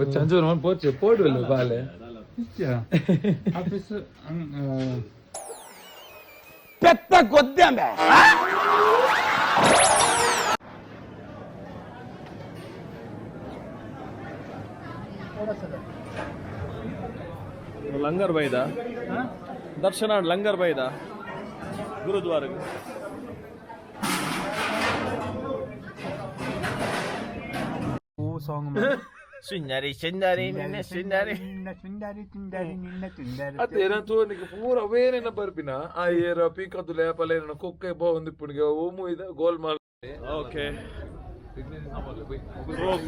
Chanjur man poche podulu bale. Ya. Hafız పెద్ద గొద్దెమే लंगर बईदा दर्शन लंगर बईदा गुरुद्वार सुंदरी सुंदरी सुंदरी Atena tu nika pura vene na barpina. Ayera pika tu lepa le na kokke bagundi puniga omu ida golmaal. Okay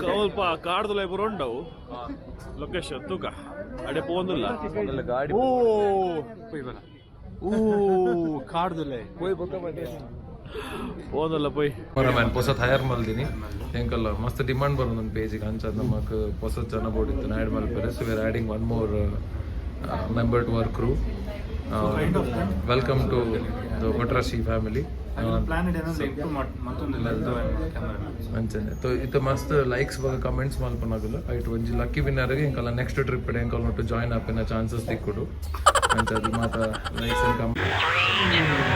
ಸ್ವಲ್ಪ ಕಾಡ್ದಲ್ಲ ಇಬ್ಬರು ఉండవు location ತೂಕ ಅಡೆ ಪೋಂದಿಲ್ಲ ಗಾಡಿ ಓ ಕಾಡ್ದಲ್ಲ ಹೋಯ್ ಬೊಕ್ಕ ಮಾಡಿ ಪೋಂದಿಲ್ಲ ಪೋಯ್ man posa thayar maldini enkalla mast demand barundon page ga ancha namak posa jana bodittu na add malpere so we are adding one more member to our crew welcome to the Vatrashi family planet ಏನೋ ಮತ್ತೊಂದು ಅಂಚನೆ तो ito mast likes baga comments malpanagula ಐಟ್ ಒಂಜಿ lucky winner ಗೆ ಎಂಕಲ್ಲ next trip ಡೆ ಎಂಕಲ್ಲ to join ಅಪ್ಪಿನ ಚಾನ್ಸಸ್ ತಿಕ್ಕುಡು ಅಂಚದು ಮಾತ ಲೈಕ್ಸ್ ಅಂಡ್ ಕಮೆಂಟ್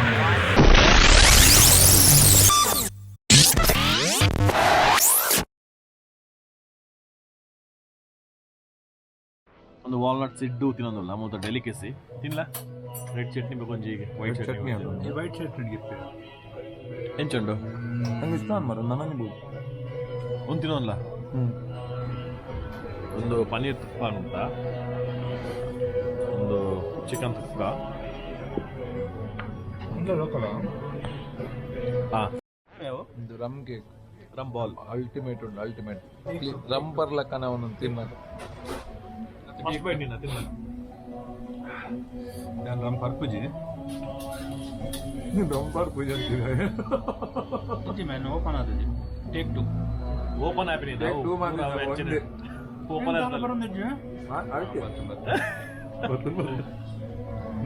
ಒಂದು ವಾಲ್ನಟ್ ಸಿಡ್ಡು ತಿನ್ನೋದಿಲ್ಲ ಮತ್ತು ಡೆಲಿಕಸಿ ತಿನ್ನಲ ರೆಡ್ ಚಟ್ನಿ ಬೇಕು ಒಂಜಿ ವೈಟ್ ಚಟ್ನಿ ಈ ವೈಟ್ ಚಟ್ನಿ ಗಿಫ್ಟ್ ಎಂಚುಂಡು ನಂಗೆ ಇಷ್ಟ ಮರ ನನಗೆ ಬೋದು ಒಂದು ತಿನ್ನೋಲ್ಲ ಒಂದು ಪನ್ನೀರ್ ತುಪ್ಪ ಅಂತ ಒಂದು ಚಿಕನ್ ತುಪ್ಪ ಹಾಂ ಇದು rum cake rum ball ultimate ಉಂಟು ಅಲ್ಟಿಮೇಟ್ ರಮ್ ಬರ್ಲಕ್ಕನ ಅವನೊಂದು ತಿನ್ನೋದು ಫಸ್ಟ್ ಬೈಟ್ ನಿನ್ನ ತಿನ್ನ ನಾನು ನಮ್ಮ ಪರ್ಪುಜಿ ರಮ್ ಪೂಜೆ ಇದು ಮ್ಯಾನ್ ಓಪನ್ ಆದది ಟೇಕ್ 2 ಓಪನ್ ಆ್ಯಪ್ ಇದೆ Take two man ಒಂದೇ. ಓಪನ್ ಆ್ಯಪ್ ಬರೋದಿದ್ಯಾ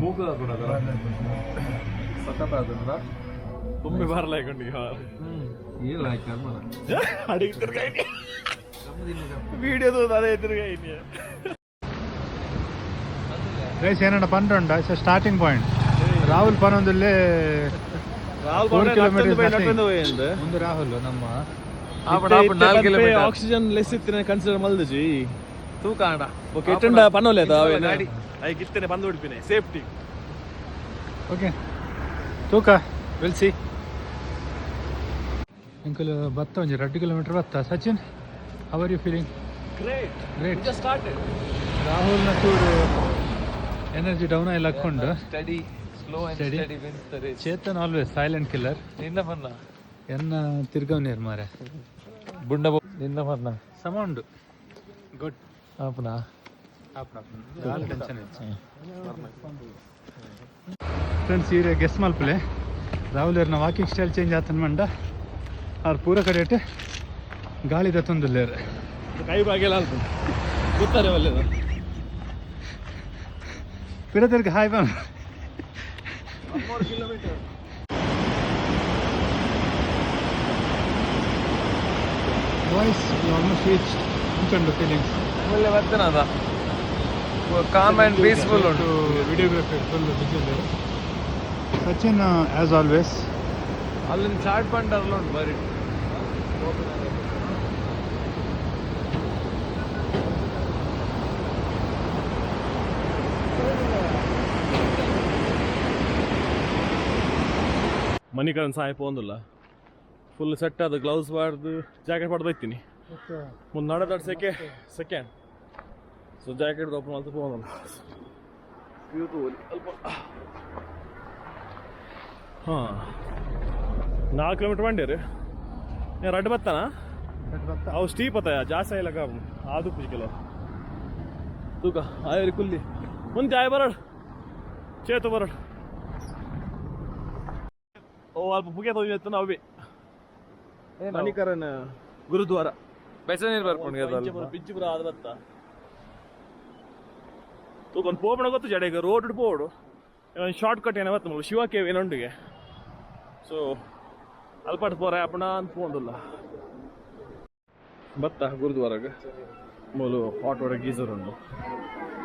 ಮೂಗದ ಸಖತ್ ಅದನ್ನ ತುಂಬಿ ಬಾರ್ಲಾಯ್ಕೊಂಡು ಇಲ್ಲ ಕರ್ಮ ಅಡಿಗೆ ತಿರ್ಗಾಯಿ വീഡിയോ അതെ തിരുകായി ಗೈಸ್ ಏನಣ್ಣ ಪನ್ನುಂಡ ಸ್ಟಾರ್ಟಿಂಗ್ ಪಾಯಿಂಟ್ ರಾಹುಲ್ ಪನ್ನೊಂದಲ್ಲೇ ಒಂದು ರಾಹುಲ್ ನಮ್ಮ ಆಕ್ಸಿಜನ್ ಲೆಸ್ ಇತ್ತಿನ ಕನ್ಸಿಡರ್ ಮಲ್ದಜಿ ತೂಕ ಆಡ ಓಕೆ ಎಟ್ಟಂಡ ಪನ್ನೋಲೇದ ಗಾಡಿ ಐ ಕಿತ್ತನೆ ಬಂದು ಬಿಡ್ಪಿನೆ ಸೇಫ್ಟಿ ಓಕೆ ತೂಕ ವಿಲ್ ಸಿ ಅಂಕಲ್ ಬತ್ತ ಒಂಜಿ 2 ಕಿಲೋಮೀಟರ್ ಬತ್ತ Sachin how are you feeling great great just started ರಾಹುಲ್ನ ಚೂರು ಎನರ್ಜಿ ಡೌನ್ ಆಗಿ ಹಾಕೊಂಡು steady slow and steady wins the race Chetan always silent killer ನಿನ್ನ ಬನ್ನ ಎನ್ನ ತಿರ್ಗವ್ನೇರ್ ಮಾರೆ ಬುಂಡ ನಿನ್ನ ಬನ್ನ ಸಮೌಂಡ್ ಗುಡ್ ಆಪನ ಟೆನ್ಷನ್ ಫ್ರೆಂಡ್ಸ್ ಈಗ ಗೆಸ್ ಮಲ್ಪಲೆ ರಾಹುಲ್ ಅವ್ರನ್ನ ವಾಕಿಂಗ್ ಸ್ಟೈಲ್ ಚೇಂಜ್ ಆತನ ಮಂಡ ಅವ್ರ ಪೂರ ಕಡೆ ಇಟ್ಟು ಗಾಳಿ ದತ್ತೊಂದಿಲ್ಲೇರು ಕೈ ಬಾಗಿಲ್ಲ ಅಲ್ಪ ಗೊತ್ತಾರೆ ಒಳ್ಳೆದು ಪಿರತರ್ಗೆ ಹಾಯ್ ಬಾ ವಾಯ್ಸ್ ಆಲ್ಮೋಸ್ಟ್ ರೀಚ್ ಉಂಟು ಫೀಲಿಂಗ್ಸ್ ಒಳ್ಳೆ ಬರ್ತನದ ಕಾಮ್ ಆ್ಯಂಡ್ ಪೀಸ್ಫುಲ್ ಉಂಟು ವಿಡಿಯೋಗ್ರಫಿ ಫುಲ್ ಬಿಸಿಲು ಸಚಿನ್ ಆ್ಯಸ್ ಆಲ್ವೇಸ್ ಅಲ್ಲಿಂದ ಚಾಟ್ ಬಂಡರ್ಲ ಉಂಟು ಬರೀ ಮನಿಕರನ್ ಸಾಯ ಪೋಂದಿಲ್ಲ ಫುಲ್ ಸೆಟ್ ಅದು ಗ್ಲೌಸ್ ಬಾರ್ದು ಜಾಕೆಟ್ ಪಡ್ದು ಹೋಗ್ತೀನಿ ಮುಂದೆ ನಡೆದಾಡ್ ಸೆಕೆಂಡ್ ಸೊ ಜಾಕೆಟ್ ಓಪನ್ ಮಾಡ್ತಾ ಪೋಂದಿಲ್ಲ ಅಲ್ಪ ಹಾಂ 4 ಕಿಲೋಮೀಟರ್ ಬಂಡೇರಿ ಏನು ರಡ್ಡು ಬತ್ತಾನ ಅವು ಸ್ಟೀಪ್ ಅತ್ತ ಜಾಸ್ತಿ ಇಲ್ಲ ಕಾಬು ಆದು ಪುಜಿಕೆಲ್ಲ ತೂಕ ಆಯರಿ ಕುಲ್ಲಿ ಮುಂದೆ ಆಯ್ ಬರಡ್ ಚೇತು ಬರಡ್ ಓ ಅಲ್ಪ ಮುಗಿಯ ತೊಗೊಂಡು ನಾವು ಮಣಿಕರನ್ ಗುರುದ್ವಾರ ಬೆಸ ನೀರು ಬರ್ಕೊಂಡು ಬಿಜ್ಜಿಪುರ ಆದ ಬತ್ತ ತೂಕೊಂದು ಪೋಪಣ ಗೊತ್ತು ಜಡೆಗೆ ರೋಡ್ ಪೋಡು ಶಾರ್ಟ್ ಕಟ್ ಏನೋ ಬತ್ತ ಶಿವ ಕೇವ್ ಏನೊಂಡಿಗೆ ಸೊ ಅಲ್ಪಟ್ ಪೋರ ಅಪ್ಪಣ ಅಂತ ಪೋಂದಿಲ್ಲ ಬತ್ತ ಗುರುದ್ವಾರಾಗ ಮೂಲು ಹಾಟ್ ವಾಟರ್ ಗೀಸರ್ ಉಂಡು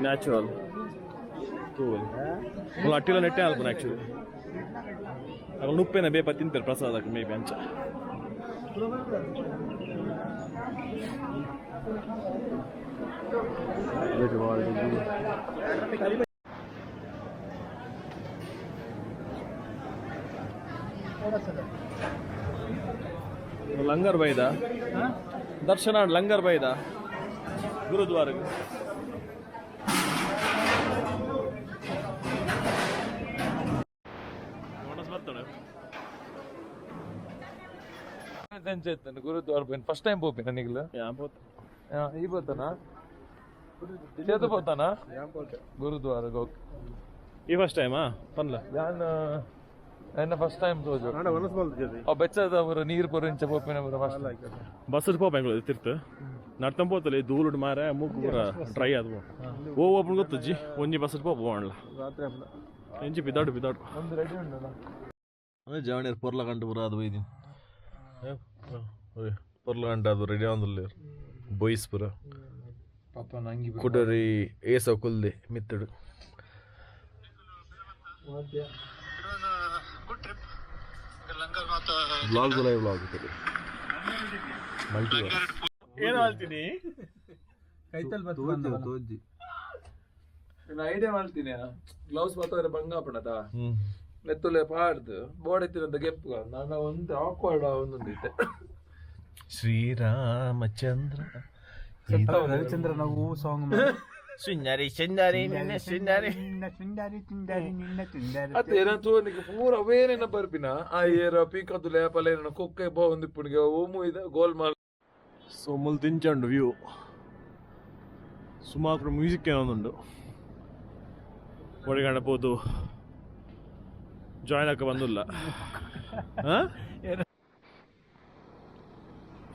ನ್ಯಾಚುರಲ್ ತೂವಲ್ ಮೂಲು ಅಟ್ಟಿಲ ನೆಟ್ಟೆ ಅಲ್ಪನ ಆ್ಯಕ್ಚುಲಿ ಅವಾಗ ನುಪ್ಪೇನ ಬೇಪ ತಿಂತಾರೆ ಪ್ರಸಾದಕ್ಕೆ ಮೇಬಿ ಅಂಚ ಲಂಗರ್ ಬೈದ ದರ್ಶನ ಲಂಗರ್ ಬೈದ ಗುರುದ್ವಾರಕ್ಕೆ ಗುರುದ್ವಾರ పోయిన ఫస్ట్ టైం పోయిన నీకులు ఈ పోతానా చేత పోతానా గురుద్వార ಈ ಫಸ್ಟ್ ಟೈಮಾ ಪನ್ಲ ನಾನು ಫಸ್ಟ್ ಟೈಮ್ ತೋಜು ಬೆಚ್ಚದ ಅವರು ನೀರು ಪೊರಿಂಚ ಪೋಪಿನ ಫಸ್ಟ್ ಬಸ್ ಪೋ ಬೆಂಗಳೂರು ತಿರ್ತು ನಡ್ತಂ ಪೋತಲೆ ಧೂಳುಡು ಮಾರ ಮೂಗು ಪೂರ ಡ್ರೈ ಆದ್ವು ಓ ಓಪನ್ ಗೊತ್ತಜ್ಜಿ ಒಂಜಿ ಬಸ್ ಪೋ ಹೋಗಣ್ಣ ಎಂಜಿ ಬಿದ್ದಾಡು ಒಂದು ರೆಡಿ ಉಂಟು ಅದೇ ಜವಣಿಯರ್ ಪೊರ್ಲ ಗಂಟು ಪೂರ ಅದು ಒಯ್ದು ಪೊರ್ಲ ಗಂಟು ಅದು ರೆಡಿ ಆಂದುಲ್ಲ ಬಾಯ್ಸ್ ಪೂರ ಪಾಪ ನಂಗೆ ಕುಡರಿ ಏಸ ಕುಲ್ದೆ ಮಿತ್ತಡು ಬ್ಲಾಗ್ ಲೈವ್ ಬ್ಲಾಗ್ ಮಲ್ಟಿ ಏನು ಹೇಳ್ತೀನಿ నేను ఐడియా ಮಾಡ್ತೀನಿ ಗ್ಲೌಸ್ ಮಾತಾದ್ರೆ ಬಂಗಾಪಣದ ನೆತ್ತುಲೆ ಪಾಡ್ದು ಬೋಡೆತ್ತಿರಂತ ಗೆಪ್ಪುಗ ನಾನು ಒಂದು ಆಕ್ವರ್ಡ್ ಒಂದೊಂದು ಇತ್ತೆ ಶ್ರೀರಾಮಚಂದ್ರ ರವಿಚಂದ್ರ ನಾವು ಸಾಂಗ್ ಸುಂದರಿ ಸುಂದರಿ ನಿನ್ನ ಸುಂದರಿ ಅತ್ತೇನಂತೂ ನಿಮಗೆ ಪೂರ ಅವೇನೇನ ಬರ್ಪಿನ ಆ ಏರ ಪೀಕದ್ದು ಲೇಪಲೇನ ಕೊಕ್ಕೆ ಬಾಂದು ಇಪ್ಪುಣಿಗೆ ಓಮು ಇದೆ ಗೋಲ್ ಮಾಲ್ ಸೋಮಲ್ ತಿಂಚಂಡು ವ್ಯೂ ಸುಮಾರು ಮ್ಯೂಸಿಕ್ ಏನೊಂದುಂಡು ಒಳಗಣಬಹುದು ಜಾಯ್ನ್ ಆಕ ಬಂದಿಲ್ಲ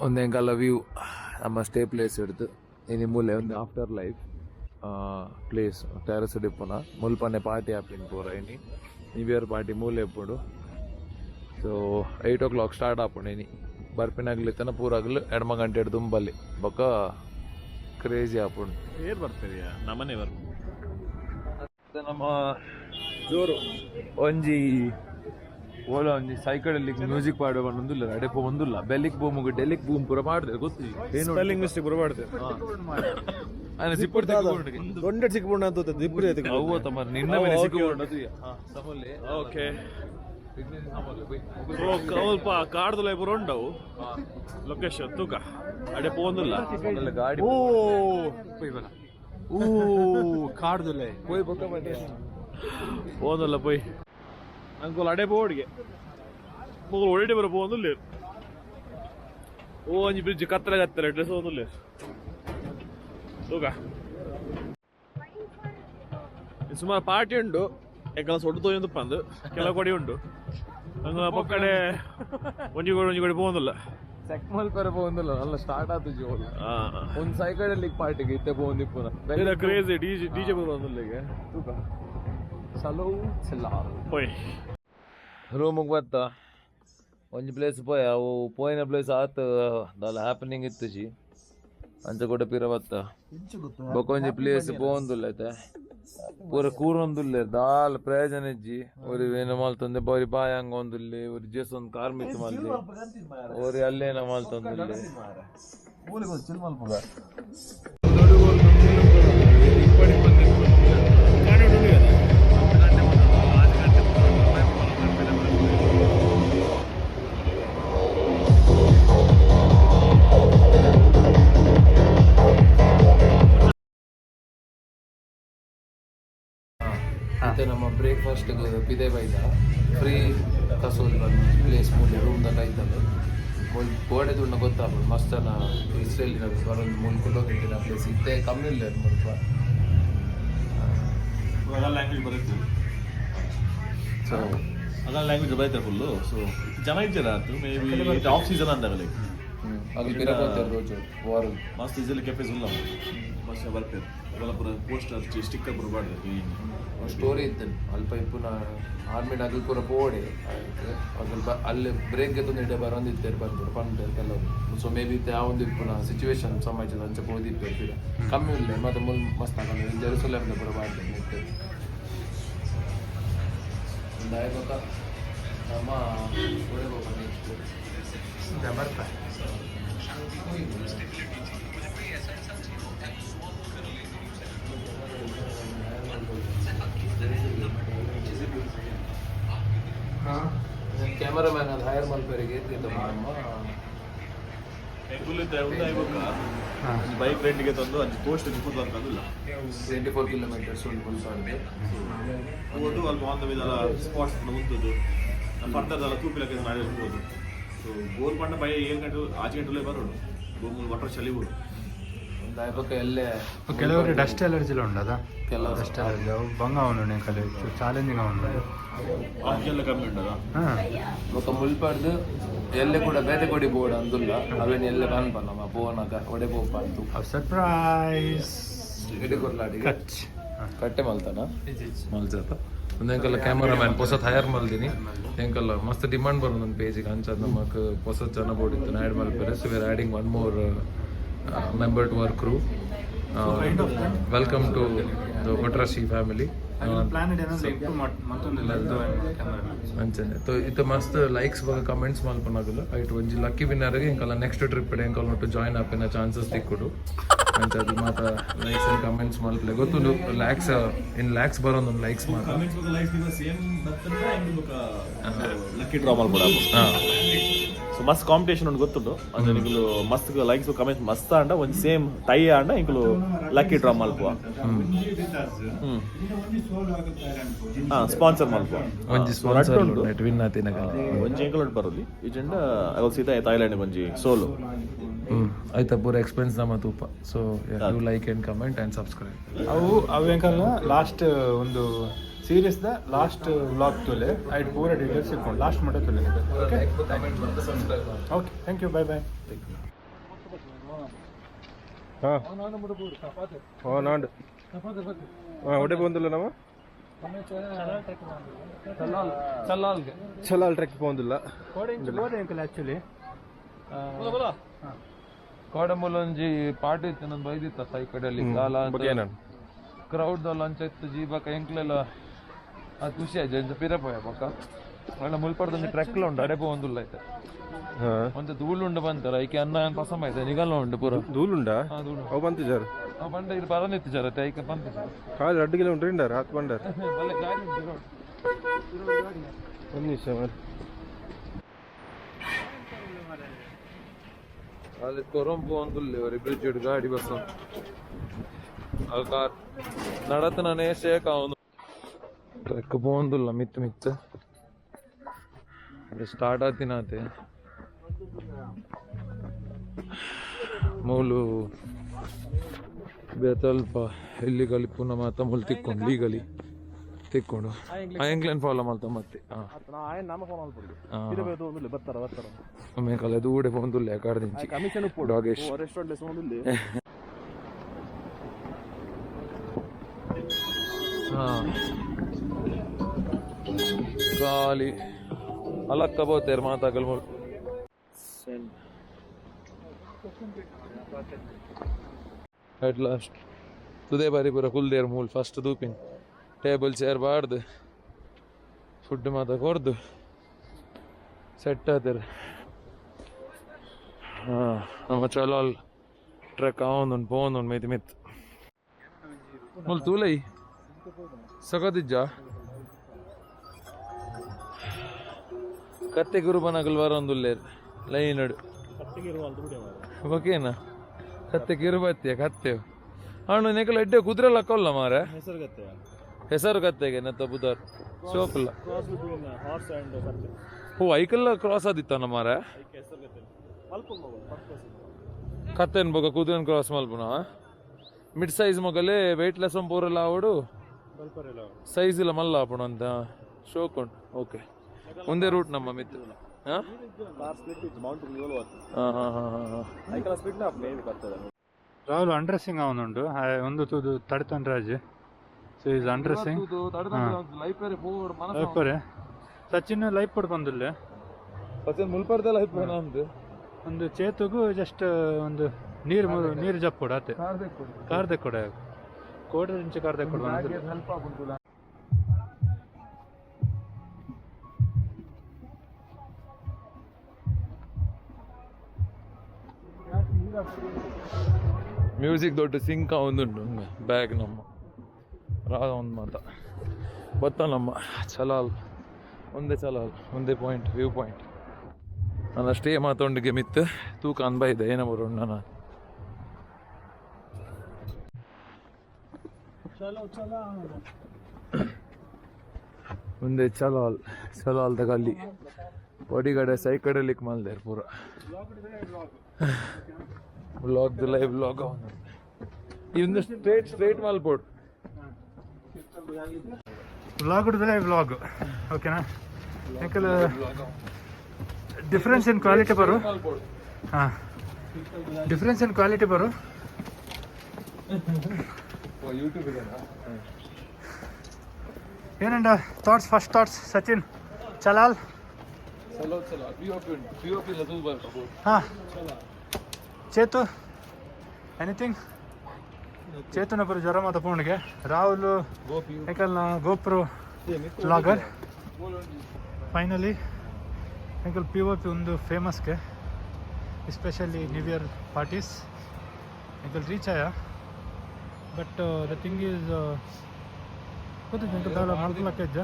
ಒಂದೆಂಕಲ್ಲ ವ್ಯೂ ನಮ್ಮ ಸ್ಟೇ ಪ್ಲೇಸ್ ಹಿಡ್ದು ಇನ್ನು ಮೂಲೆ ಒಂದು ಆಫ್ಟರ್ ಲೈಫ್ ಪ್ಲೇಸ್ ಟೆರಸ್ ಡಿಪ್ಪುನ ಮುಲ್ಪನೆ ಪಾರ್ಟಿ ಆಪಿನ ಪೂರ ಇನಿ ನ್ಯೂ ಇಯರ್ ಪಾರ್ಟಿ ಮೂಲೆ ಎಪ್ಪುಡು ಸೊ 8 o'clock ಸ್ಟಾರ್ಟ್ ಆಪುಂಡು ಇನಿ ಬರ್ಪಿನಾಗ್ಲಿತ್ತನ ಪೂರಾಗ್ಲು ಎಡಮ ಗಂಟೆ ಹಿಡ್ದು ದುಂಬಲ್ಲಿ ಬೊಕ್ಕ ಕ್ರೇಜಿ ಆಪುಂಡು ಏರ್ ಬರ್ತೀರಿ ನಮ್ಮನೆ ಬರ್ತೀವಿ ನಮ್ಮ ಜೋರು ಒಂಜಿ ಓಲ ಒಂಜಿ ಸೈಕಡಲ್ಲಿ ಮ್ಯೂಸಿಕ್ ಪಾಡುವ ಒಂದಿಲ್ಲ ಅಡೆಪ ಒಂದಿಲ್ಲ ಬೆಲ್ಲಿಕ್ ಬೂಮುಗು ಡೆಲ್ಲಿಕ್ ಬೂಮ್ ಪೂರ ಮಾಡಿದೆ ಗೊತ್ತು ಏನು ಸ್ಪೆಲ್ಲಿಂಗ್ ಮಿಸ್ಟೇಕ್ ಬರಬಾರ್ದು ఆయన సిప్పుడు ದೊಡ್ಡ ಸಿಕ್ಬಿಡ ಅಂತ ದಿಬ್ಬರು ಅವು ತಮ್ಮ ನಿನ್ನ ಮೇಲೆ ಸಿಕ್ಕೊಂಡು ಸಮಲ್ಲಿ ಓಕೆ ಸ್ವಲ್ಪ ಕಾಡ್ದು ಲೈಬ್ರು ఉండవు ಲೊಕೇಶನ್ ತೂಕ ಅಡೆ ಪೋಂದಿಲ್ಲ ಗಾಡಿ ಓ ಕಾಡ್ದುಲೆ పోయి బొక్క పట్టే పోందిಲ್ಲ పోయి ಅಂಕೋಲ್ ಅಡೆ ಬೋರ್ಡ್ಗೆ ಮುಗಲು ಒಳ್ಳೆ ಬರ ಪೋಂದಿಲ್ಲ ಓ ಒಂಜಿ ಬ್ರಿಡ್ಜ್ ಕತ್ತಲೆ ಡ್ರೆಸ್ ಹೋದಿಲ್ಲ ತೂಕ ಸುಮಾರು ಪಾರ್ಟಿ ಉಂಡು ಯಾಕಂದ್ರೆ ಸೊಡ್ಡು ತೊಯ್ದು ಪಂದು ಕೆಲವು ಕೊಡಿ ಉಂಡು ಹಂಗ ಪಕ್ಕಡೆ ಒಂಜಿ ಕೊಡಿ ಪೋಂದಿಲ್ಲ ಸೆಕ್ಮಲ್ ಪರ ಪೋಂದಿಲ್ಲ ಅಲ್ಲ ಸ್ಟಾರ್ಟ್ ಆತು ಜೋರು ಒಂದು ಸೈಕಡಲ್ಲಿ ಪಾರ್ಟಿಗೆ ಇತ್ತೆ ಪೋಂದಿಪ್ಪುನ ಕ್ರೇಜಿ ಡಿಜೆ ಬಂದಿಲ್ಲ ಈಗ ಸಲೋ ಚೆಲ್ಲ ಹೋಯ್ ರೂಮಿಗೆ ಬತ್ತ ಒಂಜಿ ಪ್ಲೇಸ್ ಪೋಯ ಅವು ಪೋಯಿನ ಪ್ಲೇಸ್ ಆತು ದಾಲ ಹ್ಯಾಪನಿಂಗ್ ಇತ್ತು ಜಿ ಅಂಚ ಕೂಡ ಪಿರ ಬತ್ತ ಬೊಕೊಂಜಿ ಪ್ಲೇಸ್ ಪೋಂದುಲ್ಲ ಐತೆ ಪೂರ ಕೂರೊಂದುಲ್ಲೆ ದಾಲ್ ಪ್ರಯೋಜನ ಇಜ್ಜಿ ಒರಿ ಏನ ಮಾಲ್ತಂದೆ ಬರಿ ಬಾಯಾಂಗ ಒಂದುಲ್ಲೆ ಒರಿ ಜೇಸ್ ಒಂದು ಕಾರ್ ಮಿತ್ ಮಲ್ದೆ ಒರಿ ಅಲ್ಲೇನ ಮಾಲ್ತಂದುಲ್ಲೆ ಮತ್ತೆ ನಮ್ಮ ಬ್ರೇಕ್ಫಾಸ್ಟ್ ಪಿದೆ ಬೈದ ಫ್ರೀ ಕಸೋಲ್ ಪ್ಲೇಸ್ ಮೂಲೆ ರೂಮ್ ದಾಗ ಐತಲ್ಲ ಗೋಡೆ ದುಣ್ಣ ಗೊತ್ತಾಗ್ಬೋದು ಮಸ್ತನ ಇಸ್ರೇಲಿನ ಬರೋದು 3 ಕಿಲೋಮೀಟರ್ ಪ್ಲೇಸ್ ಇತ್ತೆ ಕಮ್ಮಿ ಇಲ್ಲ ಸ್ವಲ್ಪ ಲ್ಯಾಂಗ್ವೇಜ್ ಬರುತ್ತೆ ಸೊ ಅದರ ಲ್ಯಾಂಗ್ವೇಜ್ ಬರುತ್ತೆ ಫುಲ್ಲು ಸೊ ಜನ ಇದ್ದೀರಾ ಅದು ಮೇ ಬಿ ಆಫ್ ಸೀಸನ್ ಅಂದಾಗ అది పిరపోతారు రోజు వారు मस्त इजिली कैफे उल्ला मस्त वर्क इवाल पूरा पोस्टर स्टिकर पूरा बाड़ ಸ್ಟೋರಿ ಇತ್ತು ಅಲ್ಪ ಇಪ್ಪುನ ಆರ್ಮಿ ಅಗಲ್ ಪೂರ ಪೋಡೆ ಅಗಲ್ ಅಲ್ಲಿ ಬ್ರೇಕ್ ಗೆದ್ದು ಇಡೆ ಬರೋಂದಿದ್ದೇರು ಬರ್ತಾರೆ ಪಂಡ ಕೆಲವು ಸೊ ಮೇ ಬಿ ಆ ಒಂದು ಇಪ್ಪುನ ಸಿಚುವೇಶನ್ ಸಮಾಜದ ಅಂಚೆ ಹೋದಿದ್ದೇವೆ ಫಿರ ಕಮ್ಮಿ ಇಲ್ಲ ಮತ್ತೆ ಮುಲ್ ಮಸ್ತ್ ಆಗಲ್ಲ ಜೆರುಸಲೇಮ್ದ ಪೂರ ಮಾಡ್ತೇವೆ ನೆಟ್ಟು ದಾಯಕ ನಮ್ಮ ಹೊಡೆಬೇಕು ನೆಕ್ಸ್ಟ್ ಬರ್ತಾ ಕ್ಯಾಮರಾಮ್ಯಾನ್ ಅದು ಹೈರ್ ಮಲ್ಪೇರಿಗೆ ಬೈಕ್ ರೆಂಟಿಗೆ ತಂದು ಅದು ಪೋಸ್ಟ್ ಬರ್ಕಂದಿಲ್ಲ 24 ಕಿಲೋಮೀಟರ್ಸ್ ಒಂದು ಮುಲ್ಸಾಡಿದೆ ಹೋಗೋದು ಅಲ್ಲಿ ಆನ್ ದ ವಿಧಲ್ಲ ಸ್ಪಾಟ್ಸ್ ಮುಂತದ್ದು ಫರ್ದರ್ ತೂಪಿಲಕ್ಕೆ ನಡೆಯಬಹುದು ಸೊ ಬೋರ್ ಪಂಡ ಬೈ 7 ಗಂಟೆ 5 ಗಂಟೆಲೇ ಬರೋದು ಬೋಮೂಲ್ ವಾಟರ್ ಚಲಿಬೋದು దాదాపు వెళ్ళే ಕೆಲವರಿಗೆ ಡಸ್ಟ್ ಅಲರ್ಜಿలో ఉండదా ಕೆಲವು ಡಸ್ಟ್ ಅಲರ್ಜಿ బంగా ఉండు కలిసి ఛాలెంజింగ్ ఉండు ಆಫ್ಗೆಲ್ಲ ಕಮ್ಮಿ ಉಂಟದ ఒక ముల్పడ్దు ఎల్లె కూడా బేత కొడి పోడు అందులో అవన్నీ ఎల్లె కనపన్నాం పోనాక ఒడే పోపంతు ಸರ್ಪ್ರೈಸ್ ಎಡೆ ಕೊರ್ಲಾಡಿ ಕಚ್ ಕಟ್ಟೆ ಮಲ್ತಾನ ಮಲ್ಜಾತ ಒಂದೆಂಕಲ್ಲ ಕ್ಯಾಮರಾಮ್ಯಾನ್ ಹೊಸತ್ ಹೈರ್ ಮಲ್ದಿನಿ ಎಂಕಲ್ಲ ಮಸ್ತ್ ಡಿಮಾಂಡ್ ಬರೋದು ಒಂದು ಪೇಜಿಗೆ ಅಂಚದ ನಮಗೆ ಹೊಸತ್ ಜನ ಬೋಡಿತ್ತು ಆ್ಯಡ್ ಮಲ್ಪೇರೆ so we are adding one more member to our crew. Welcome to the Vatrashi family. ಅಂಚನೆ ತೊ ಇತ್ತು ಮಸ್ತ್ ಲೈಕ್ಸ್ ಬಗ್ಗೆ ಕಮೆಂಟ್ಸ್ ಮಲ್ಪನಾಗಲ್ಲ ಐಟ್ ಒಂಜಿ ಲಕ್ಕಿ ವಿನ್ನರ್ಗೆ ಇಂಕಲ್ಲ ನೆಕ್ಸ್ಟ್ ಟ್ರಿಪ್ ಇಡೆ ಇಂಕಲ್ಲ ಒಟ್ಟು ಜಾಯ್ನ್ ಆಪಿನ ಚಾನ್ಸಸ್ ತಿಕ್ಕುಡು ಅಂಚ ಅದು ಮಾತ ಲೈಕ್ಸ್ ಅಂಡ್ ಕಮೆಂಟ್ಸ್ ಮಲ್ಪಲೆ ಗೊತ್ತುಂಡು ಲ್ಯಾಕ್ಸ್ ಇನ್ ಲ್ಯಾಕ್ಸ್ ಬರೋದು ಲೈಕ್ಸ್ ಮಾತ ಲಕ್ಕಿ ಡ್ರಾ ಮಾಡ್ಬೋಡ ಸೊ ಮಸ್ತ್ ಕಾಂಪಿಟೇಷನ್ ಉಂಟು ಗೊತ್ತುಂಟು ಅಂದ್ರೆ ನಿಂಗಳು ಮಸ್ತ್ ಲೈಕ್ಸ್ ಕಮೆಂಟ್ಸ್ ಮಸ್ತ್ ಅಂಡ ಒಂದು ಸೇಮ್ ಟೈ ಅಂಡ ಇಂಕಲು ಲಕ್ಕಿ ಡ್ರಾ ಮಲ್ಪುವ ಸ್ಪಾನ್ಸರ್ ಮಲ್ಪುವ ಒಂಜಿ ಸ್ಪಾನ್ಸರ್ ನೆಟ್ ವಿನ್ ಆತಿನಗಲ ಒಂಜಿ ಎಂಕಲ್ ಬರೋದು ಇಜೆಂಡ ಅಗಲ್ ಸೀದಾ ಥೈಲ್ಯಾಂಡ್ ಒಂಜಿ ಸೋಲು ಆಯ್ತಾ ಪೂರ ಎಕ್ಸ್ಪೆನ್ಸ್ ನಮ್ಮ ತೂಪ so you like and comment and subscribe ಅವು ಎಂಕಲ್ನ ಲಾಸ್ಟ್ ಒಂದು ಸೀರೀಸ್ ದ ಲಾಸ್ಟ್ ವ್ಲಾಗ್ ತುಲೆ ಐಟ್ ಪೂರ ಡೀಟೇಲ್ಸ್ ಇಟ್ಕೊಂಡು ಲಾಸ್ಟ್ ಮಟ್ಟ ತುಲೆ okay thank you bye bye ನಾಂಡು ಒಡೆ ಬಂದಿಲ್ಲ ನಾವು ಚಲಾಲ್ ಟ್ರೆಕ್ ಬಂದಿಲ್ಲ ಆ್ಯಕ್ಚುಲಿ ಕೋಡಂಬುಲೊಂಜಿ ಪಾರ್ಟಿ ಇತ್ತು ನಂದು ಬೈದಿತ್ತ ಈ ಕಡೆಯಲ್ಲಿ ಕ್ರೌಡ್ ಲಂಚ್ ಇತ್ತು ಜೀಬಕ ಎಂಕ್ಲೆಲ್ಲ ಅದು ಖುಷಿ ಆಯ್ತು ಎಂತ ಪಿರಪೋಯ ಪಕ್ಕ ಒಳ್ಳೆ ಮುಲ್ಪಡ್ದೊಂದು ಟ್ರೆಕ್ಲ ಉಂಡು ಅಡೆ ಒಂದುಲ್ಲ ಆಯ್ತು ಒಂದು ಧೂಳುಂಡು ಬಂತಾರ ಐಕೆ ಅನ್ನ ಪಸಮ ಆಯ್ತು ನಿಗಲ್ಲ ಉಂಡು ಪೂರ ಧೂಳುಂಡ ಅವು ಬಂತು ಜರ್ ಅವು ಬಂಡ ಇಲ್ಲಿ ಬರನಿತ್ತು ಜರ ಐಕೆ ಬಂತು ಕಾಲು 2 ಕಿಲೋಮೀಟರ್ ಇಂಡಾರ ಹತ್ತು ಬಂಡಾರ ಬಲ್ಲೆ ಗಾಡಿ ಉಂಟು ಒಂದು ನಿಮಿಷ ಅಲ್ಲಿ ಕೊರಂಪು ಒಂದುಲ್ಲೆ ಅವರಿ ಬ್ರಿಡ್ಜ್ ಇಡು ಗಾಡಿ ಬಸ್ ಕಾರ್ ನಡತನೇ ಶೇಕ್ ಅವನು ಟ್ರೆಕ್ పోందుಲ್ಲ ಮಿತ್ ಮಿತ್ ಅದು ಸ್ಟಾರ್ಟ್ ಆತಿನಾತೆ ಮೂಲು ಬೇತಲ್ಪ ಇಲ್ಲಿ ಕಲಿಪುನ ಮಾತ ಮೂಲು ತಿಕ್ಕೊಂಡು ಲೀಗಲಿ ತಿಕ್ಕೊಂಡು ಎಂಗ್ಲೆಂಡ್ ಫಾಲೋ ಮಾಡ್ತಾ ಮತ್ತೆ ಒಮ್ಮೆ ಕಲೆ ದೂಡೆ ಪೋಂದುಲ್ಲೆ ಕಡ್ದಿಂಚಿ ಡಾಗೇಶ್ ಖಾಲಿ ಅಲಕ್ಕ ಬೋತೇರು ಮಾತಾಗಲ್ ಅಟ್ ಲಾಸ್ಟ್ ತುದೇ ಬಾರಿ ಪೂರ ಕುಲ್ದೇರ್ ಮೂಲ್ ಫಸ್ಟ್ ದೂಪಿನ್ ಟೇಬಲ್ ಚೇರ್ ಬಾಡ್ದು ಫುಡ್ ಮಾತ ಕೊರ್ದು ಸೆಟ್ ಆತೇರು ನಮ್ಮ ಚಲಾಲ್ ಟ್ರೆಕ್ ಅವನೊಂದು ಪೋಂದೊಂದು ಮೆತ್ ಮೆತ್ ಮೂಲ್ ತೂಲೈ ಸಗದಿಜ್ಜ ಕತ್ತೆ ಗುರುಬನಗಲ್ ಬರೊಂದುಲ್ಲೇರು ಲೈನಡು ಓಕೆನಾ ಕತ್ತೆ ಕಿರುಬತ್ತಿಯ ಕತ್ತೆ ಹಣ್ಣು ನೆಕಲ ಎಡ್ಡೆ ಕುದುರೆಲ್ಲ ಕೊಲ್ಲ ಮಾರ ಹೆಸರು ಕತ್ತೆಗೆ ನೆತ್ತ ಬುಧರ್ ಸೋಪಲ್ಲ ಹೋ ಐಕಲ್ಲ ಕ್ರಾಸ್ ಆದಿತ್ತನ ಮಾರ ಕತ್ತೆನ್ ಬೊಕ ಕುದುರೆನ್ ಕ್ರಾಸ್ ಮಲ್ಪುನ ಮಿಡ್ ಸೈಜ್ ಮೊಗಲೇ ವೆಯ್ಟ್ಲೆಸ್ ಪೂರಲ್ಲ ಆವಡು ಸೈಜ್ ಇಲ್ಲ ಮಲ್ಲ ಆಪುಣ ಅಂತ ಶೋಕೊಂಡು ಓಕೆ ಒಂದೇ ರೂಟ್ ನಮ್ಮ ಮಿತ್ತು ರಾಹುಲ್ ಅಂಡ್ರೆಸ್ಸಿಂಗ್ ಅವನುಂಡು ಒಂದು ತೂದು ತಡ್ತಾನ್ ರಾಜ್ ಸೊ ಈಸ್ ಅಂಡ್ರೆಸ್ಸಿಂಗ್ ಲೈಪರೆ ಸಚಿನ್ ಲೈಪಡ್ ಬಂದಿಲ್ಲ ಸಚಿನ್ ಮುಲ್ಪರ್ದೆಲ್ಲ ಇಪ್ಪನ ಅಂದು ಒಂದು ಚೇತುಗೂ ಜಸ್ಟ್ ಒಂದು ನೀರು ಜಪ್ಪುಡು ಆತೆ ಕಾರ್ದೆ ಕೊಡ ಕೋಟೆ ಇಂಚೆ ಕಾರ್ದೆ ಕೊಡ ಮ್ಯೂಸಿಕ್ ದೊಡ್ಡ ಸಿಂಕ ಒಂದುಂಟು ಬ್ಯಾಗ್ ನಮ್ಮ ರಾಧ ಒಂದು ಮಾತ ಬತ್ತ ನಮ್ಮ ಚಲಾಲ್ ಒಂದೇ ಪಾಯಿಂಟ್ ವ್ಯೂ ಪಾಯಿಂಟ್ ನಾನು ಅಷ್ಟೇ ಮಾತೊಂಡಿಗೆ ಮಿತ್ತು ತೂಕ ಅನ್ಬ ಇದೆ ಏನೋ ಬರೋಣ ನಾನು ಮುಂದೆ ಚಲಾಲ್ ಗಲ್ಲಿ ಒಡಿಗಡೆ ಸೈಕಡೆ ಲಿಕ್ ಮಲ್ದೇರ್ ಪೂರ ವ್ಲಾಗ್ ಲೈವ್ ವ್ಲಾಗ್ ಇವಂದು ಸ್ಟ್ರೇಟ್ ಮಲ್ಪೋಡ್ ವ್ಲಾಗ್ ಓಕೆನಾ ಯಾಕಂದ್ರೆ ಡಿಫ್ರೆನ್ಸ್ ಇನ್ ಕ್ವಾಲಿಟಿ ಬರು ಹಾಂ ಡಿಫ್ರೆನ್ಸ್ ಇನ್ ಕ್ವಾಲಿಟಿ ಬರು ಏನಂಡ ಫಸ್ಟ್ ಥಾಟ್ಸ್ ಸಚಿನ್ ಚಲಾಲ್ ಹಾಂ ಚೇತು ಎನಿಥಿಂಗ್ ಚೇತನ ಪರ ಜ್ವರ ಮಾತ ಪೂರ್ಣಿಗೆ ರಾಹುಲ್ ಯಾಕಲ್ನ ಗೋಪ್ರೋ ವ್ಲಾಗರ್ ಫೈನಲಿ ಯಾಕಲ್ POP ಒಂದು ಫೇಮಸ್ಗೆ ಎಸ್ಪೆಷಲಿ ನ್ಯೂ ಇಯರ್ ಪಾರ್ಟೀಸ್ ಯಾಕಲ್ ರೀಚ್ ಆಯ ಬಟ್ ದ ಥಿಂಗ್ ಈಸ್ ಗೊತ್ತಿತ್ತು ಎಂಕಲ್ ದಾಳ ಮಾಡ್ಕೊಳಕ್ಕೆಜ್ಜ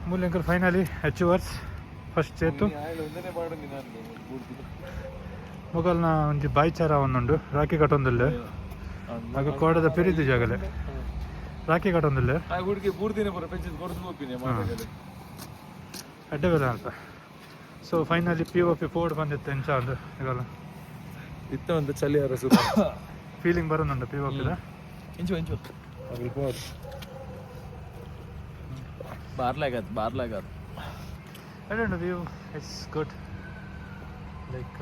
ಮೂಲ ಎಂಕಲ್ ಫೈನಲಿ ಅಚೀವರ್ಸ್ ಫಸ್ಟ್ ಚೇತು ಮೊಗಲ್ನ ಒಂಜಿ ಬಾಯ್ಚಾರ ಒಂದುಂಡು ರಾಖಿ ಕಟ್ಟೊಂದಿಲ್ಲ ಆಗ ಕೋಡದ ಪಿರಿದು ಜಾಗಲೆ ರಾಖಿ ಕಟ್ಟೊಂದಿಲ್ಲ ಅಡ್ಡ ಬೇರೆ ಅಂತ ಸೊ ಫೈನಲಿ POP ಫೋರ್ಡ್ ಬಂದಿತ್ತು ಎಂಚ ಅಂದು ಈಗಲ್ಲ ಇತ್ತು ಅಂತ ಚಳಿ ಅರಸು ಫೀಲಿಂಗ್ ಬರೋನುಂಡು POPದ ಇಂಚು ಬಾರ್ಲಾಗತ್ I don't know, view it's good like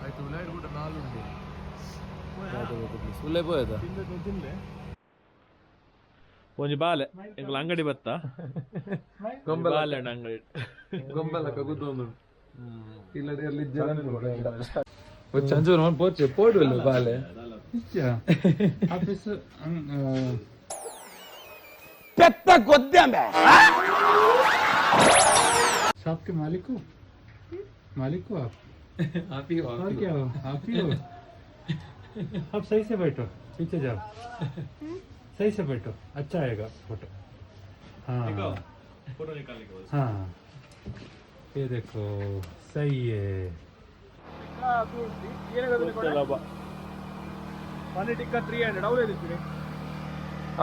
ಆಯ್ತು ಉಳ್ಳಾಡಿ ಕೂಡ ನಾಲುಂಡು ಸುಳ್ಳೆ ಪೋಯದ ಒಂಜಿ ಬಾಲೆ ಎಂಕಲ್ ಅಂಗಡಿ ಬತ್ತ ಬಾಲೆ ಅಂಗಡಿ ಗೊಂಬೆಲ್ಲ ಕಗುದೊಂದು ಇಲ್ಲದೆ ಅಲ್ಲಿ ಚಂಚೂರು ಮಾಡಿ ಪೋಚೆ ಪೋಡುವಲ್ಲ ಬಾಲೆ ಆಫೀಸ್ పెద్ద గొద్దెమే शॉप के मालिक हो आप ही हो और क्या हो आप ही हो अब सही से बैठो पीछे जाओ सही से बैठो अच्छा आएगा फोटो हाँ फोटो निकालने के बाद हाँ ये देखो सही है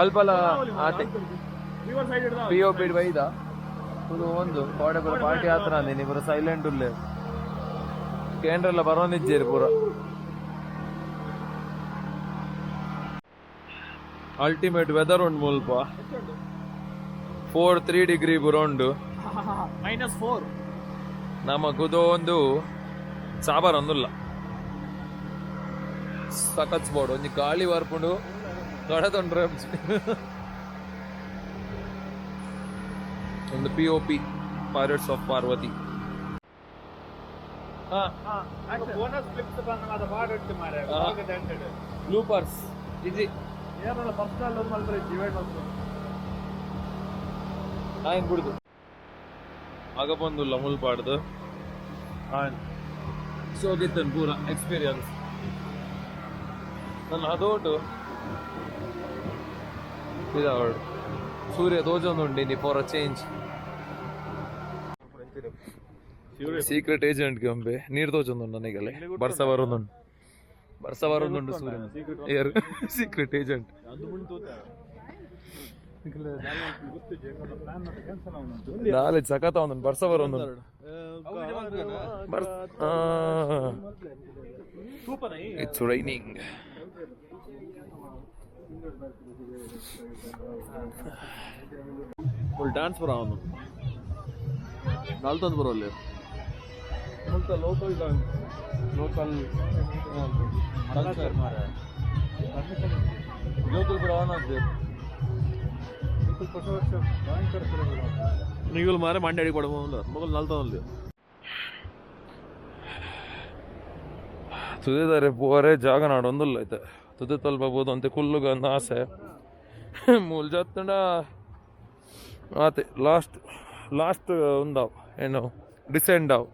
ಅಲ್ಪಲ POP ಬೈದ ಇದು ಒಂದು ಕೋಡೆ ಪೂರ ಪಾರ್ಟಿ ಆತರ ಅಂದಿನಿ ಪೂರ ಸೈಲೆಂಟ್ ಉಲ್ಲೆ ಕೇಂದ್ರೆಲ್ಲ ಬರೋನಿಜ್ಜೇರಿ ಪೂರ ಅಲ್ಟಿಮೇಟ್ ವೆದರ್ ಉಂಡು ಮುಲ್ಪ 3 ಡಿಗ್ರಿ ಪೂರ ಉಂಡು -4 ನಮ್ಮ ಕುದೋ ಒಂದು ಸಾಬಾರ್ ಒಂದಿಲ್ಲ ಸಕತ್ಸ್ಬೋಡು ಒಂಜಿ ಗಾಳಿ ಬರ್ಪುಂಡು ತೊಂಡ್ರೆ ಒಂದು POP pirates of Parvathi bloopers easy ಆಯ್ತು ಬಿಡುದು ಆಗ ಬಂದುಲ್ಲ ಮುಲ್ಪಾಡ್ದು ಸೋಗಿತ್ತನ್ ಪೂರ ಎಕ್ಸ್ಪೀರಿಯನ್ಸ್ ನನ್ನ ಅದೋಟು ಇದಾವಡು ಸೂರ್ಯ ತೋಜೊಂದುಂಡಿನಿ for a change secret agent ಗೆ ಒಮ್ಮೆ ನೀರು ತೋಜೊಂದುಂಡು ನನಗಲ್ಲೇ ಬರ್ಸ ಬರೋದುಂಡು ಸೂರ್ಯ ಸೀಕ್ರೆಟ್ ಏಜೆಂಟ್ ನಾಲೆಜ್ ಸಖತ್ ಅವನು ಬರ್ಸ ಬರೋದು ಇಟ್ಸ್ ರೈನಿಂಗ್ ಫುಲ್ ಡ್ಯಾನ್ಸ್ ಬರೋ ಅವನು ನಾಲ್ತೊಂದು ಬರೋ ಅಲ್ಲಿ ಲೋಕಲ್ ಲೋಕಲ್ ಬರೋ ಅವನದ್ದು ನೀಗಳು ಮಾರೆ ಮಂಡ್ಯ ಅಡಿ ಕೊಡಬಹುದು ಮಗಲ್ ನಾಲ್ತೊಂದು ತುದಿದಾರೆ ಪೋರೆ ಜಾಗ ನಾಡೊಂದಿಲ್ಲ ಐತೆ ತುದಿ ತಲುಪಬಹುದು ಅಂತ ಕುಲ್ಲುಗ ಒಂದು ಆಸೆ ಮೂಲ ಜತ್ತಂಡ ಆತೆ ಲಾಸ್ಟ್ ಒಂದಾವ್ ಏನು ಡಿಸೆಂಡ್ ಆವ್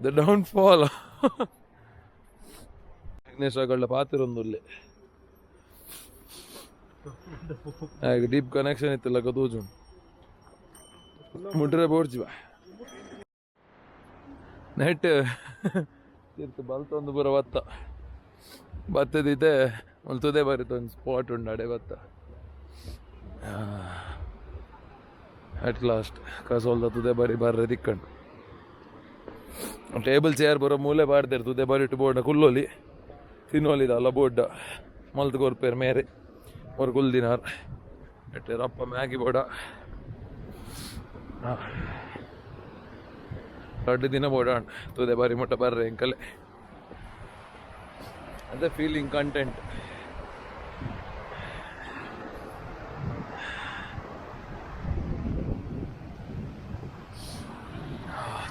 ದ ಡೌನ್ ಫಾಲ್ ವಿಘ್ನೇಶ್ವರಗಳ ಪಾತಿರೊಂದುಲ್ಲೆ ಹಾಗೆ ಡೀಪ್ ಕನೆಕ್ಷನ್ ಇತ್ತಿಲ್ಲ ಗದೂಜು ಮುಟ್ರೆ ಬೋಡ್ಜಿ ಬಾ ನೆಟ್ ತೀರ್ಥ ಬಲ್ತೊಂದು ಪೂರ ಭತ್ತದಿದೆ ಒಂದು ತುದೆ ಬರೀತು ಒಂದು ಸ್ಪಾಟ್ ಉಂಡು ಅಡೆ ಭತ್ತ ಅಟ್ ಲಾಸ್ಟ್ ಕಸೋಲ್ದ ತುದೆ ಬರಿ ಬರ್ರೆ ತಿಕ್ಕಂಡು ಟೇಬಲ್ ಚೇರ್ ಬರೋ ಮೂಲೆ ಬಾಡ್ದಾರೆ ತುದೆ ಬರಿಟ್ಟು ಬೋರ್ಡ ಕುಲ್ಲೋಲಿ ತಿನ್ನೋಲಿದ ಅಲ್ಲ ಬೋಡ್ಡ ಮಲ್ತು ಕೊರ್ಪೇರು ಮೇರೆ ಅವ್ರು ಕುಲ್ದಿನಾರ್ ರಪ್ಪ ಮ್ಯಾಗಿ ಬೋಡ ದೊಡ್ಡ ದಿನ ಬೋಡಾಣ ತುದೆ ಬಾರಿ ಮುಟ್ಟ ಬರ್ರೆ ಎಂಕಲೆ ಅದೇ ಫೀಲಿಂಗ್ ಕಂಟೆಂಟ್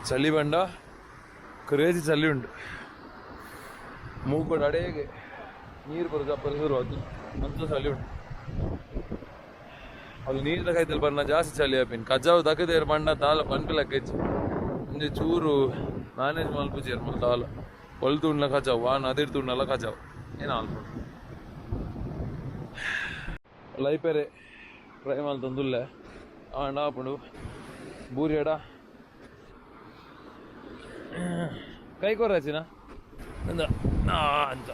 ಚಳಿ ಬಂಡ ಕ್ರೇಜಿ ಚಳಿ ಉಂಟು ಮೂಕೊಡು ಅಡೆಗೆ ನೀರು ಬರೋದು ಶುರು ಅದು ಅಂತ ಚಳಿ ಉಂಟು ಅಲ್ಲಿ ನೀರು ತಗೈತಲ್ಲಿ ಬಣ್ಣ ಜಾಸ್ತಿ ಚಳಿ ಆಪಿನ್ ಕಜಾವು ತಗದೇರು ಬಣ್ಣ ತಾಲ ಪನ್ಕಲಕ್ಕೆ ಒಂಜಿ ಚೂರು ಮ್ಯಾನೇಜ್ ಮಲ್ಪುಜೇರು ಮಲ್ ತಾಲ ಹೊಲ್ತು ಉಣ್ಣ ಕಜಾವು ವಾನ್ ಅದಿರ್ತು ಉಣ್ಣಲ್ಲ ಕಜಾವು ಏನು ಅಲ್ಪ ಲೈಪೇರೆ ಟ್ರೈ ಮಲ್ತೊಂದುಲ್ಲೆ ಆಂಡ ಆಪುಂಡು ಬೂರಿ ಎಡ ಕೈ ಕೊರ್ರಾಚಿನ ಅಂದ ಅಂತ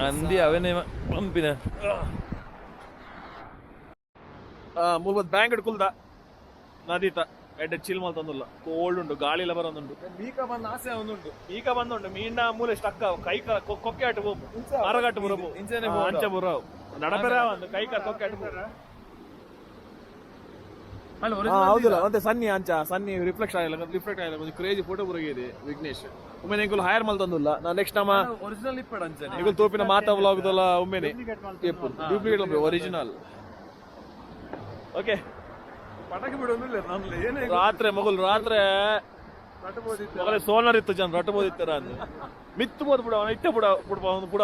ಅಂದಿ ಅವನೇ ಪಂಪಿನ ಮೂವತ್ತು ಬ್ಯಾಂಕ್ ಇಟ್ಕುಲ್ದ ನದೀತ ಎಡ್ಡೆ ಚಿಲ್ ಮಲ್ತೊಂದುಲ್ಲ ಕೋಲ್ಡ್ ಉಂಟು ಗಾಳಿ ಎಲ್ಲ ಬರೋದುಂಟು ಮೀಕ ಬಂದ ಆಸೆ ಒಂದುಂಟು ಮೀಕ ಬಂದುಂಟು ಮೀನ ಮೂಲೆ ಸ್ಟಕ್ ಕೈ ಕೊಕ್ಕೆ ಅಟ್ಟು ಹೋಗು ಮರಗಟ್ಟು ಬರಬು ಅಂಚ ಬರೋ ನಡಪೆರ ಒಂದು ಕೈ ಕೊಕ್ಕೆ ಅಟ್ಟು ಹೌದಿಲ್ಲ ಮತ್ತೆ ಸನ್ನಿ ಅಂಚ ಸನ್ನಿ ರಿಫ್ಲೆಕ್ಟ್ ಆಗಿಲ್ಲ ಒಂದು ಕ್ರೇಜಿ ಫೋಟೋ ಬರಗಿದೆ ವಿಘ್ನೇಶ್ ಒಮ್ಮೆ ನಿಂಗೆ ಹೈರ್ ಮಲ್ತೊಂದುಲ್ಲ ನಾ ನೆಕ್ಸ್ಟ್ ನಮ್ಮ ಒರಿಜಿನಲ್ ಇಪ್ಪಡ ಅಂಚೆ ಈಗ ತೋಪಿನ ಮಾತಾ ವ್ಲಾಗ್ದಲ್ಲ ಒಮ್ಮೆನೆ ಡೂಪ್ಲಿಕೇಟ್ ಒರಿಜಿನಲ್ ಓಕೆ ಪಟಾಕಿ ಬಿಡೋದಿಲ್ಲ ನಾನು ಏನೇ ರಾತ್ರಿ ರಾತ್ರಿ ಮಗಲೇ ಸೋನಾರ್ ಇತ್ತು ಜನ ರಟ್ಟಬೋದಿತ್ತಾರ ಅಂದು ಮಿತ್ತು ಬೋದು ಬಿಡ ಅವನ ಇತ್ತೆ ಬುಡ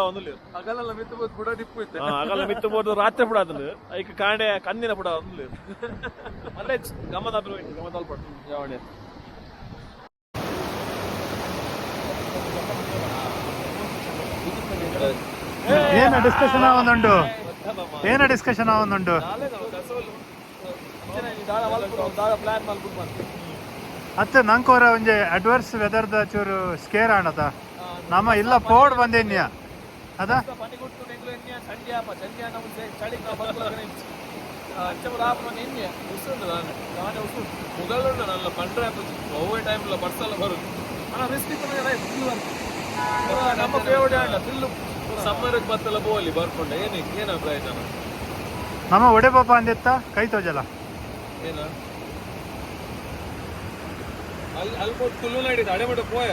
ಒಂದು ಅಗಲೆಲ್ಲ ಮಿತ್ತು ಬೋದು ಬುಡ ಡಿಪ್ಪು ಇತ್ತೆ ಆಗಲ್ಲ ಮಿತ್ತು ಬೋದು ರಾತ್ರಿ ಬುಡ ಅದನ್ನು ಐಕ ಕಾಂಡೆ ಕಂದಿನ ಬುಡ ಒಂದು ಅಲ್ಲೇ ಗಮ್ಮತ್ ಅಲ್ಪಟ್ಟು ಯಾವಣೆ ಏನ ಡಿಸ್ಕಷನ್ ಆವೊಂದುಂಡು ಪ್ಲಾನ್ ಮಾಡ್ಬಿಟ್ಟು ಅತ್ತ ನಂಕೋರ ಒಂಜಿ ಅಡ್ವರ್ಸ್ ವೆದರ್ದ ಚೂರು ಸ್ಕೇರ್ ಆಣದ ನಮ್ಮ ಇಲ್ಲ ಪೋಡ್ ಬಂದೇನ್ಯ ಅದ ಮುಗಳುಂಡು ಬಂಡ್ರೆ ಓವರ್ ಟೈಮ್ಲ ಬಸ್ಸೆಲ್ಲ ಬರುದು ನಮ್ಮ ಫೇವರೇಟ್ ಆಂಡ ಫುಲ್ಲು ಸಮ್ಮರ್ಗೆ ಬತ್ತಲ್ಲ ಬೋಲಿ ಬರ್ಕೊಂಡೆ ಏನ ಪ್ರಯೋಜನ ನಮ್ಮ ಒಡೆ ಪಾಪ ಅಂದಿತ್ತ ಕೈ ತೋಜಲ್ಲ ಏನ ಅಲ್ಲಿ ಕೊಟ್ಟು ಕುಲ್ಲು ನಡೀತು ಅಡೆಮಟ ಪೋಯ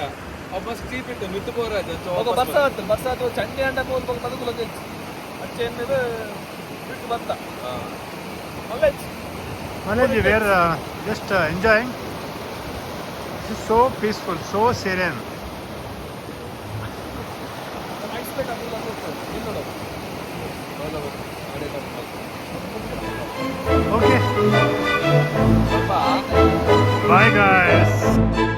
ಅಪ್ಪ ಸ್ಟೀಪ್ ಇತ್ತು ಮಿತ್ತು ಪೋರಾಜ್ ಬರ್ಸಾತು ಚಂಡಿ ಅಂಡ ಹೋಗ್ಬೇಕು ಬದುಕುಲ ಅಚ್ಚೆ ಎನ್ನಿದು ಬಿಟ್ಟು ಬಂತ Malay, we are just enjoying. This is so peaceful, so serene. Okay. Bye guys.